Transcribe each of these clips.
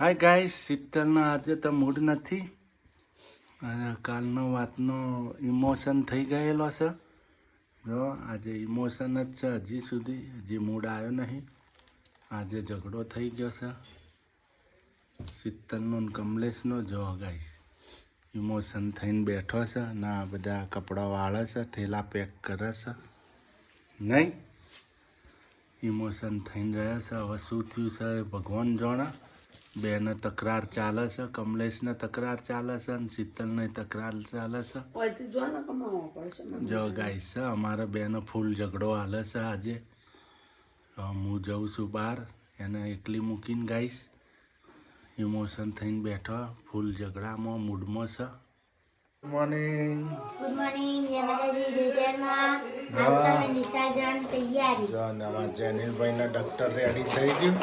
Hi guys, શીતલનો આજે તો mood નથી અને કાલનો વાતનો ઇમોશન થઈ ગયેલો છે. જો આજે ઇમોશન જ છે, હજી સુધી હજી મૂડ આવ્યો નહીં. આજે ઝઘડો થઈ ગયો છે શીતલનો ને કમલેશનો. જો ગાઈસ ઇમોશન થઈને બેઠો છે ને આ બધા કપડાં વાળે છે, થેલા પેક કરે છે. નહીં ઇમોશન થઈને રહ્યા છે. હવે શું થયું છે ભગવાન જાણે. બેને તકરાર ચાલે છે, કમલેશને તકરાર ચાલે છે અને શીતલને તકરાર ચાલે છે. જો ગાઈસ છે અમારે બેનો ફૂલ ઝઘડો હાલે છે આજે. હું જઉં છું બહાર એને એકલી મૂકીને. ગાઈસ ઇમોશન થઈને બેઠો, ફૂલ ઝઘડામાં મૂડમાં છે. Good morning. Good morning. જય માતાજી, જય જયમાં. નાસ્તા અને નિશાજન તૈયારી. જો નવા જેનિલભાઈના ડોક્ટર રેડી થઈ ગયું.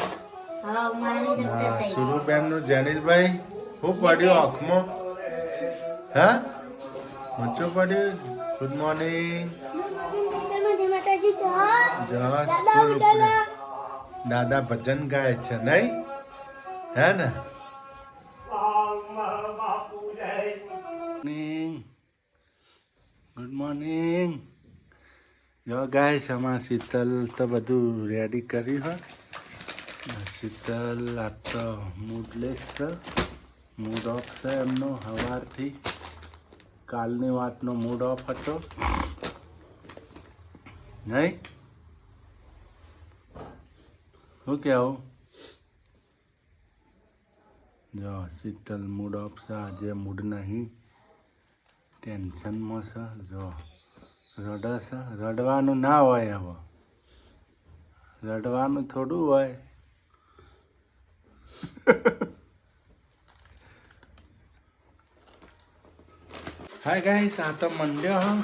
હા, મારી ડોક્ટર થઈ. સુરુબેનનું જેનિલભાઈ શું પડ્યું આંખમાં? હા ઊંચું પડ્યું. Good morning. જય માતાજી. જવા સ્કૂલ ઉપર દાદા ભજન ગાય છે નહીં? હે ને? Good morning. જો ગાઈસ અમાર શીતલ તો બધું રેડી કર્યું હોય. શીતલ આ તો મૂડલેસ છે, મૂડ ઓફ છે એમનો સવારથી. કાલની વાતનો મૂડ ઓફ હતો નહીં? શું કહેવું? જો શીતલ મૂડ ઓફ છે આજે, મૂડ નહીં, ટેન્શનમાં છે. જો રડે છે. રડવાનું ના હોય, હવે રડવાનું થોડું હોય. હાય ગાઈસ, આ તો મંડ્યો હા.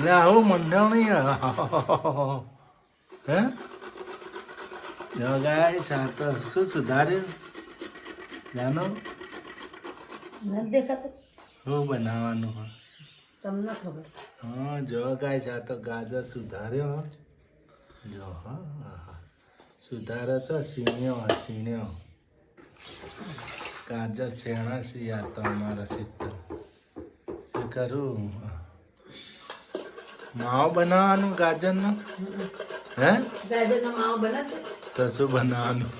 લે આવું મંડ્યો નહીં. હે જો ગાઈસ આ તો શું સુધાર્યું જાનો? નથી દેખાતું. શું બનાવવાનું હોય તમને ખબર. હા જો ગાઈસ આ તો ગાજર સુધાર્યો. જો હા સુધારો તો સીણ્યો ગાજર શેણા સી. આ તો અમારા શીતલ શું કરું? માવો બનાવવાનું ગાજરનો. હે ગાજરનો માવો બનાવતો તો શું બનાવવાનું?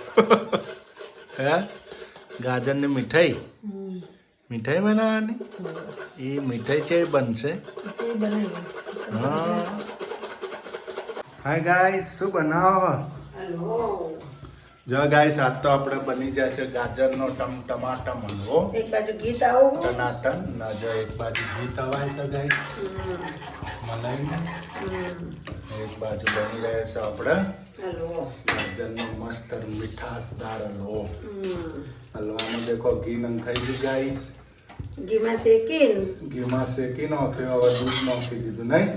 હે ગાજરની મીઠાઈ બનાવવાની. એ મીઠાઈ છે એ બનશે. હા હાય ગાઈસ, શું બનાવો? જો ગાઈસ આજ તો આપણે બની જશે ગાજરનો ટમાટમ હલવો. એક બાજુ ગીત આવું ટનાટન ના. જો એક બાજુ ઘી તવાય છે ગાઈસ મલાઈને. એક બાજુ બની રહે છે આપણે ગાજરનો મસ્ત મીઠાસદાર હલવો. હલવામાં દેખો ઘી નંખાઈ ગયું ગાઈસ. ઘીમાં શેકી નાખ્યો. હવે દૂધ નાખી દીધું નહીં?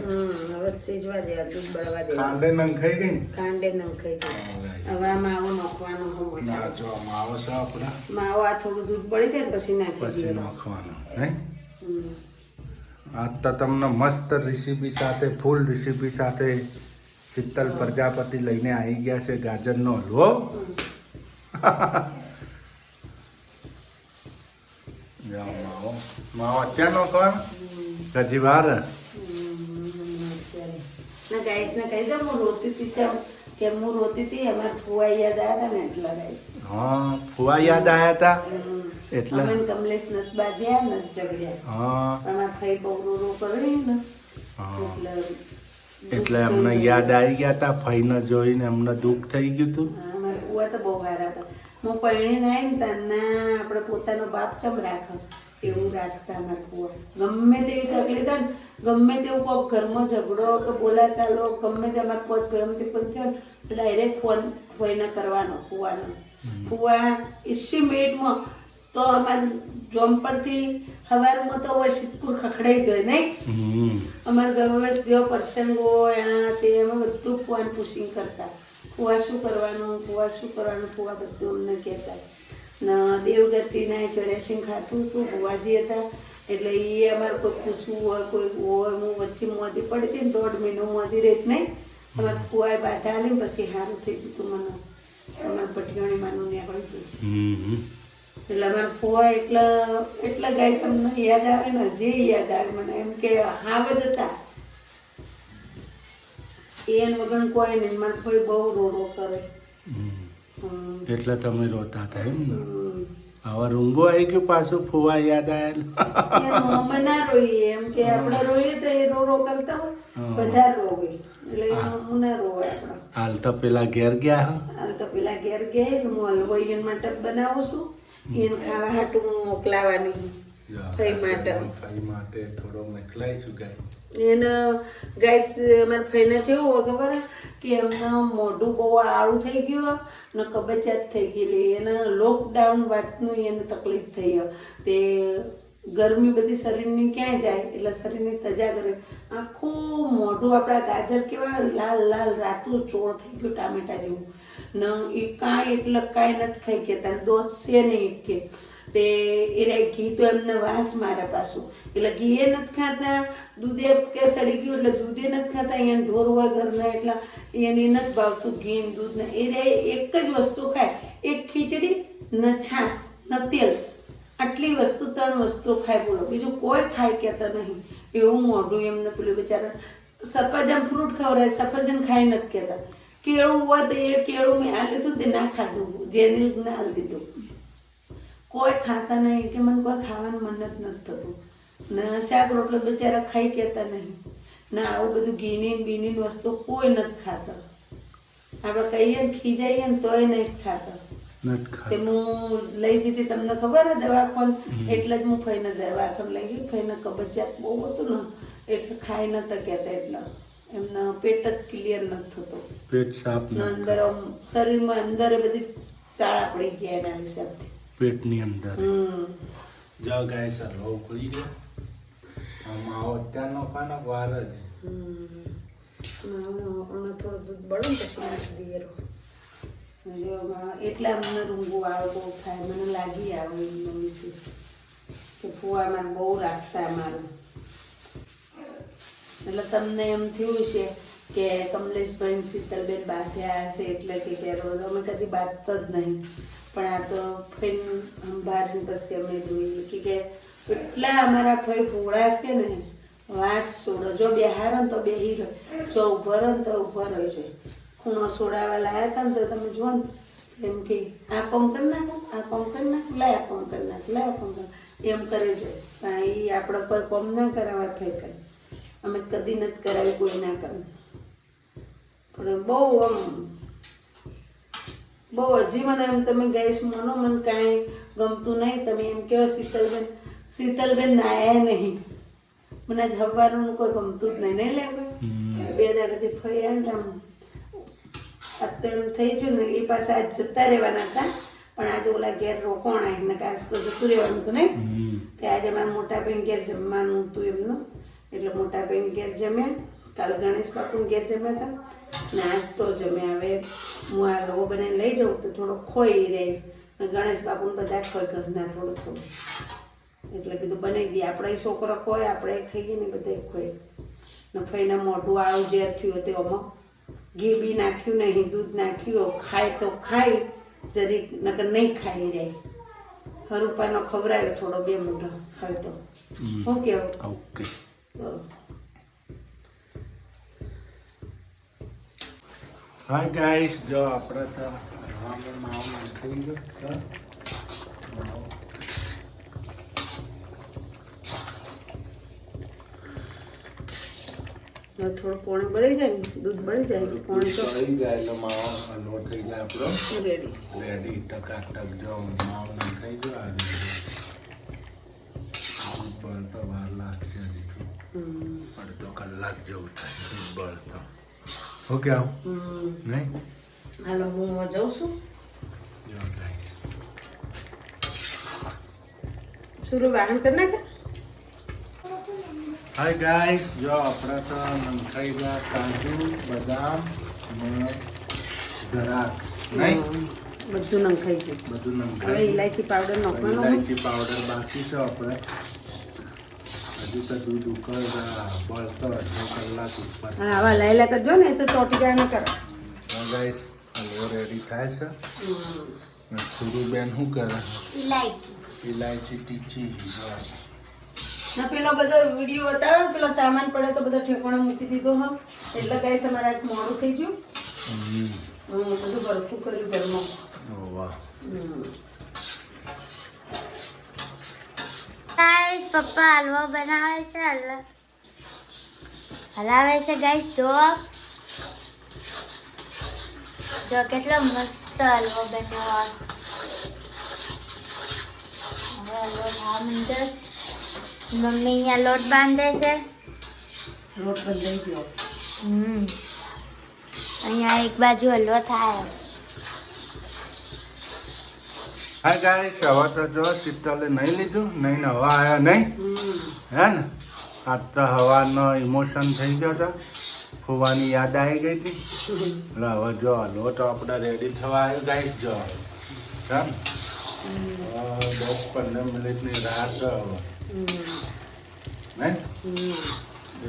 હવે સીજવા દેવા, દૂધ બળવા દેવા. ખાંડે નંખાઈ ગઈ. કાંડે નંખાઈ ગઈ. હવે આ માવો નાખવાનો. ના જો માવો છે આપણા. માવો આ થોડું દૂધ બળી જાય ને પછી નાખવાનું નહીં? આજ તો તમને મસ્ત રેસીપી સાથે, ફૂલ રેસીપી સાથે શીતલ પ્રજાપતિ લઈને આવી ગયા છે ગાજરનો હલવો. માવો અત્યારે નાખવાનો હજી વાર. હું રોતી હતી એમાં ફુવા યાદ આવ્યા ને એટલા ગાઈસ. હા ફુવા યાદ આવ્યા હતા એટલે કમલેશ નથી બાંધ્યા નથી ઝઘડ્યા. હા પણ આ ફઈ બહુ રો કરી ને એટલે એમને યાદ આવી ગયા હતા. ફઈને જોઈને એમને દુઃખ થઈ ગયું હતું. મારા ફુવા તો બહુ સારા હતા. હું પરણીને આવી ને તને આપણે પોતાનો બાપ ચમ રાખો એવું રાખતા મારા ફુવા. ગમે તેવી તકલીફ થાય ને, ગમે તેવું કોઈક ઘરમાં ઝઘડો કે બોલા ચાલો ગમે તે અમારે કોઈ પ્રેમથી પણ થયો ને ડાયરેક્ટ ફોન ફોઈને કરવાનો ફુવાનો. ફુવા 20 મિનિટમાં તો અમારે જોમ પરથી સવારમાં તો હોય સિદ્ધપુર ખખડાઈ ગયો નહીં. અમારે ગમે જેવો પ્રસંગ હોય આ તે એમાં બધું ફોન પુશિંગ કરતા. ફુવા શું કરવાનું, ફુવા બધું અમને કહેતા. દેવગતિના 84 ખાતું હતું, ફુવાજી હતા. એટલે એ અમારે કોઈ પૂછવું હોય કોઈ હોય. હું વચ્ચે મોદી પડી હતી ને 1.5 મહિનો મોદી રહેત નહીં. અમારે ફુવાએ બાધા આલી પછી સારું થઈ ગયું હતું. મને અમારે ભટિયાણીમાંનું નીકળ્યું હતું. એટલે અમારા ફુવા એટલા ગાય અમને યાદ આવે ને, જે યાદ આવે મને એમ કે હાવ જ હતા એન વગર કોઈ નહીં. મારા ફોઈ બહુ રોડો કરે. એટલે તમે રોતા હતા એમ ને? હવે રૂંગો આવી ગયો પાછું, ફુવા યાદ આવેલા. અમે ના રોઈએ એમ કે આપણે રોઈએ તો એ રોડો કરતા હોય, બધા રોવે એટલે હું ના રોવે આપણે. હાલ તો પેલા ઘેર ગયા હો. હાલ તો પેલા ઘેર ગયા, હું હલવો એને માટે બનાવું છું, એને ખાવા હાટું હું મોકલાવાની ફઈ માટે. ફઈ માટે થોડો મોકલાઈશું ગાય. એને ગાઈસ અમારા ફઈને કેવું હોય ખબર કે એમના મોઢું બહુ આળું થઈ ગયું ને કબજિયાત થઈ ગયેલી. એને લોકડાઉન વાતનું એને તકલીફ થઈ તે ગરમી બધી શરીરની ક્યાં જાય એટલે શરીરની તજા કરે. આખું મોઢું આપણા ગાજર કેવા લાલ લાલ રાતું ચોળ થઈ ગયું ટામેટા જેવું ને એ કાંઈ એટલે કાંઈ નથી ખાઈ ગયા. દોધ છે નહીં કે તે એ ઘી તો એમને વાસ મારે પાછું એટલે ઘી એ નથી ખાતા, દૂધે કે સડી ગયું એટલે દૂધે નથી ખાતા. અહીંયા ઢોર હોય ઘરના એટલે એને નથી ભાવતું ઘી ને દૂધ ને. એ એક જ વસ્તુ ખાય, એક ખીચડી ને છાશ ને તેલ, આટલી વસ્તુ 3 વસ્તુ ખાય. બોલો બીજું કોઈ ખાય કહેતા નહીં. એવું મોઢું એમને પેલું બિચારા. સફરજન ફ્રૂટ ખવડાય, સફરજન ખાઈ નથી કહેતા. કેળું હોય તો એ કેળું મેં આ લીધું તે ના ખાધું, જેની ના લીધું. કોઈ ખાતા નહીં કે મને કોઈ ખાવાનું મન જ નથી થતું ને શાક રોટલો બિચારા ખાઈ કહેતા નહીં ના. આવું બધું ઘીની બીની વસ્તુ કોઈ નથી ખાતા. આપણે કહીએ ને ખીજાઈએ ને તોય નહીં ખાતા. તે હું લઈ જતી તમને ખબર હે દવાખાને, એટલે જ હું ફઈને દવાખાને લઈ ગઈ. ફઈને કબજિયાત બહુ હતું ને એટલે ખાઈ નતા કહેતા, એટલે એમના પેટ જ ક્લિયર નથી થતો. પેટ સાફ અંદર શરીરમાં અંદર બધી ચાળા પડી ગયા એના હિસાબથી પેટની અંદર. જો ગાય સર ઉકળી ગયો આમાં અત્યારનો ખાનો વાર જ. થોડું દૂધ બળે ને પછી નાખી દઈએ. એટલે અમને રૂંગું આવે બહુ થાય, મને લાગી આવે એમના વિશે કે ફુવા મારે બહુ રાખતા મારું. એટલે તમને એમ થયું છે કે કમલેશભાઈ શીતલબેન બાંધ્યા હશે એટલે કે અમે કદી બાંધતા જ નહીં. પણ આ તો ફઈ બહારની પછી અમે જોઈએ કે એટલા અમારા ફઈ ભોળા છે ને વાત છોડો. જો બેહારો ને તો બેહી રહે, જો ઉભો રહો ને તો ઉભો રહી જાય. ખૂણો છોડાવવા લાયા હતા ને તો તમે જુઓ ને એમ કે આ કોમ કરી નાખો, આ કોમ કરી નાખો, લાય આ કોમ કરી નાખો, લાય આ કોમ કરી એમ કરે છે. પણ એ આપણે કોઈ કોમ ના કરાવવા ફઈ કરે, અમે કદી નથી કરાવી, કોઈ ના કરે. પણ બહુ હજી મને એમ તમે ગેસ મોનો મને કાંઈ ગમતું નહીં. તમે એમ કહો શીતલબેન નાયા નહીં, મને આજ હવારનું કોઈ ગમતું જ નહીં. નહીં લેવું 2 દાડાથી ફઈ આમ એમ થઈ ગયું ને. એ પાસે આજ જતા રહેવાના હતા પણ આજે ઓલા ઘેર રોકોણ આવીને કાશ તો જતું રહેવાનું હતું નહીં કે આજે મારા મોટા બેન ઘેર જમવાનું હતું એમનું. એટલે મોટા બેન ઘેર જમ્યા, કાલ ગણેશ બાપુ ઘેર જમ્યા હતા ને આજ તો જમ્યા. હવે હું આ લોહો બનાવીને લઈ જાઉં તો થોડો ખોઈ રહે ને ગણેશ બાપુને બધા ખોઈ ઘરના થોડું થોડું. એટલે કીધું બનાવી દઈએ, આપણે છોકરો ખોય આપણે ખાઈએ ને બધા ખોય ને. ફઈને મોઢું આવું ઝેર થયું હતું, આમાં ઘી બી નાખ્યું નહીં, દૂધ નાખ્યું. ખાય તો ખાય જરીક, નકર નહીં ખાઈ રહે. હરુપાનો ખવડાવ્યો થોડો 2 મૂઠા ખાય તો શું કેવું. ઓકે હાય ગાઈસ, જો આપણે તો રવામાં માવો નાખી ગયો સર. થોડું પોણી બળી જાય ને, દૂધ બળી જાય એટલે પોણી તો બળી જાય એટલે માવો હલવો થઈ જાય આપણો રેડી. ટકાટક. જો માવો નાખાઈ ગયો આ રીતે બળતો વાર લાગશે હજી તો, અડધો કલાક જેવું થાય દૂધ બળતો. ઓકે આવું નહીં હાલો હું જાઉં છું. સુરુ વાહન કરી નાખે. હાય ગાઈસ, જો આપણે તો નંખાઈ ગયા કાજુ, બદામ અને દ્રાક્ષ નહીં, બધું નંખાઈ ગયું. બધું હવે નંખાઈ. ઇલાયચી પાવડર નાખવાનો. ઇલાયચી પાવડર બાકી છે આપણે. હજુ તો દૂધ ઉકળતા બળતો અડધો કલાક ઉપર. હા આવા લાયલા કરજો ને, એ તો ચોટી જાય ન કરો. ગાઈસ હલવો રેડી થાય છે. સુરુબેન શું કરે? ઇલાયચી. ઇલાયચી ટીચી. ના પેલો બધો વિડીયો બતાવ્યો, પેલો સામાન પડે તો બધો ઠેકાણો મૂકી દીધો હા. એટલે ગાઈસ અમારે આજ મોડું થઈ ગયું. બધું ભરખું કર્યું ઘરમાં. ઓ વાહ. ગાઈસ પપ્પા હલવો બનાવે છે, હલાવે છે ગાઈસ. જો કેટલો મસ્ત હલવો બન્યો. હવે હલવો ખાવા માંડે છે. મમ્મી અહીંયા લોટ બાંધે છે. લોટ બંધાઈ ગયો. અહીંયા એક બાજુ હલવો થાય. હા ગાઈસ, હવે તો જો શીતલે નહીં લીધું, નહીં ને હવા આવ્યા નહીં, હે ને? આજ તો હવાનો ઇમોશન થઈ ગયો હતો, ફુવાની યાદ આવી ગઈ હતી. એટલે હવે જો લોટ આપણે રેડી થવા આવ્યો ગાઈસ. જો કેમ 10-15 મિનિટની રાહ તો હવે નહીં.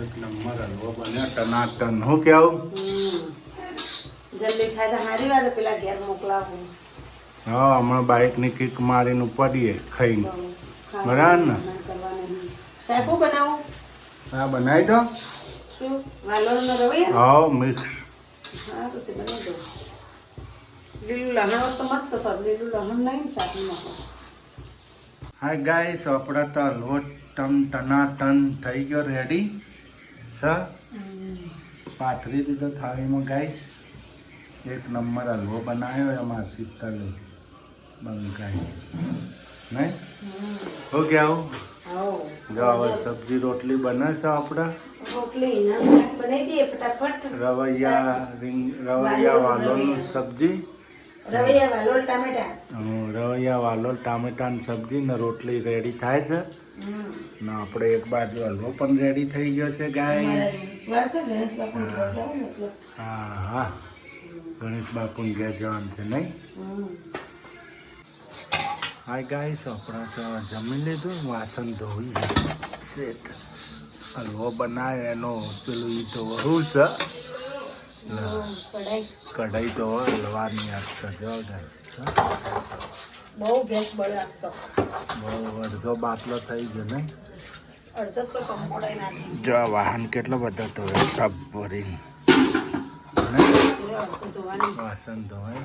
એક નંબર હલવો બન્યો ટનાટન. શું કેવું? જલ્દી થાય તો સારી વાત, પેલા ઘેર મોકલાવું. હા, હમણાં બાઇકની કિક મારીને પડીએ ખાઈને. બરાબર ને? શાકું બનાવું? હા, બનાવી દો. શું વાલોરનો રવૈયા? હા, મિક્સ. હા તો તે બનાવી દો. લીલું લહણ હોત તો મસ્ત થત. લીલું લહણ નહીં ને શાકમાં નાખો. હાય ગાઈસ, આપણા તો હલવો ટનાટન થઈ ગયો રેડી. પાથરી દીધો થાળીમાં ગાઈસ. એક નંબર હલવો બનાવ્યો એમાં શીતલે બંકાઈ નહીં. હો કેવું? જો હવે સબ્જી રોટલી બને છે આપણા. રોટલી ના શાક બનાવી દઈએ ફટાફટ. રવૈયા વાલોળની સબ્જી, રવૈયા વાલોળ ટામેટા. રવૈયા વાલોળ ટામેટાની સબ્જી ને રોટલી રેડી થાય છે. ને આપણે એક બાજુ હલવો પણ રેડી થઈ ગયો છે ગાઈસ. ગણેશ બાપુ હા હા, ગણેશ બાપુને ઘેર જવાનું છે નહીં. હાય ગાઈસ, આપણા તો જમી લીધું, વાસણ ધોઈ સેટ. હલવો બનાવ્યો એનો પેલું ઈ તો વહુ છે. કઢાઈ તો હલવાની આખા જો બહુ ગેસ બળે આજ તો. બહુ અડધો બાટલો થઈ ગયો નહીં. અડધો તો કંપોડાઈ નાખી. જો આ વાહન કેટલો બધો તો ટબ ભરીને અડધું ધોવાની. વાસણ ધોવાય.